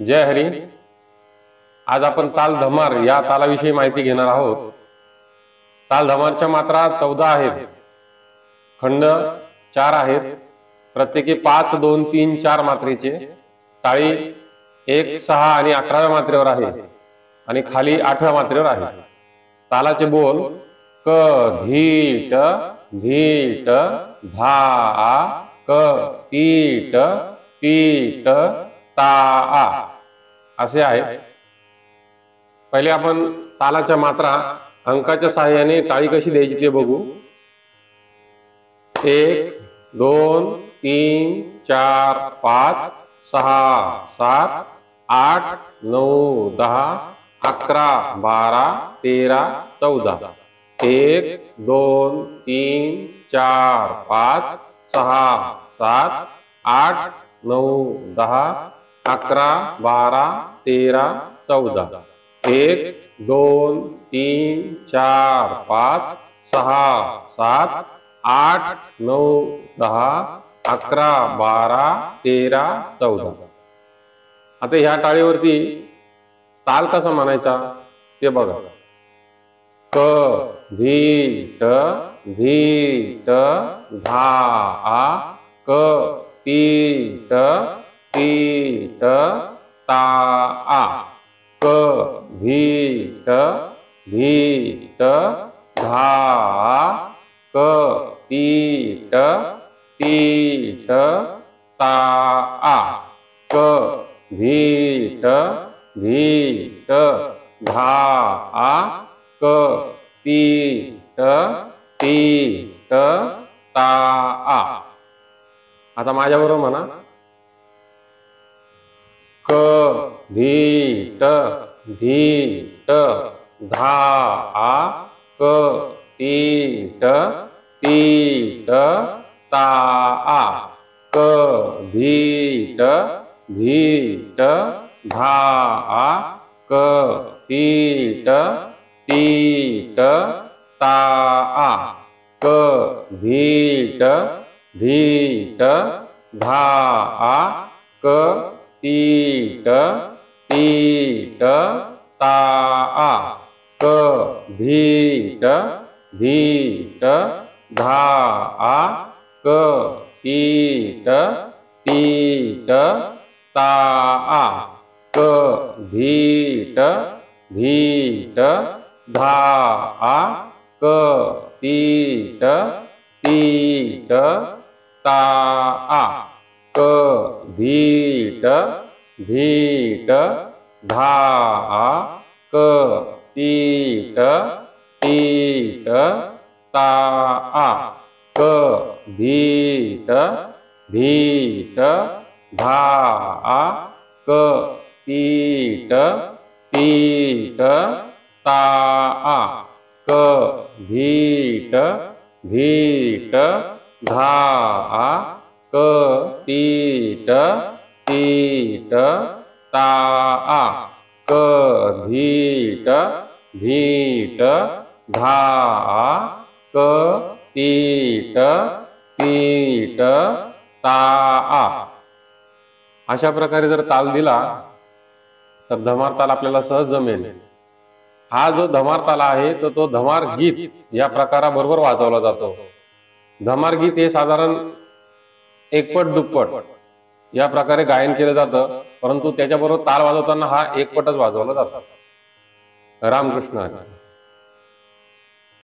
जय हरी. आज आपण ताल धमार या तालाविषयी माहिती घेणार आहोत. ताल धमारच्या मात्रा 14 आहेत. खंड 4 आहेत. प्रत्येकी 5, 2, 3, 4 मात्रेचे. टाळी 1, 6 आणि 11व्या मात्रेवर आहे आणि खाली 8व्या मात्रेवर आहे. तालाचे बोल क धीट धीट धा क तीट तीट ता असे आहे. पहिले आपण तालाच्या मात्रा अंकाच्या सहाय्याने टाळी कशी द्यायची ते बघू. 1, 2, 3, 4, 5, 6, 7, 8, 9, 10, 11, 12, 13, 14. 1, 2, 3, 4, 5, 6, 7, 8, 9, 10, 11, 12, 13, 14. 1, 2, 3, 4, 5, 6, 7, 8, 9, 10, 11, 12, 13, 14. आता ह्या टाळीवरती ताल कसा म्हणायचा ते बघा. क धीट धीट धा क तीट तीट ता क धीट धीट धा क तीट तीट ता क धीट धीट धा क तीट तीट ता. आता माझ्याबरोबर म्हणा. क धीट धीट धा क तीट तीट ता क धीट धीट धा क तीट तीट ता क धीट धीट धा क तीट तीट ता क धीट धीट धा क तीट तीट ता क धीट धीट धा क तीट तीट ता क धीट धीट धा क तीट तीट ता क धीट धीट धा क तीट तीट ता क धीट धीट धा क तीट तीट ता क धीट धीट धा क तीट तीट ता. अशा प्रकारे जर ताल दिला तर धमार ताल आपल्याला सहज जमेल. हा जो धमार ताल आहे तो धमार गीत या प्रकाराबरोबर वाजवला जातो. धमार गीत हे साधारण एकपट दुप्पट या प्रकारे गायन केलं जातं, परंतु त्याच्याबरोबर ताल वाजवताना हा एकपटच वाजवला जातो. रामकृष्ण.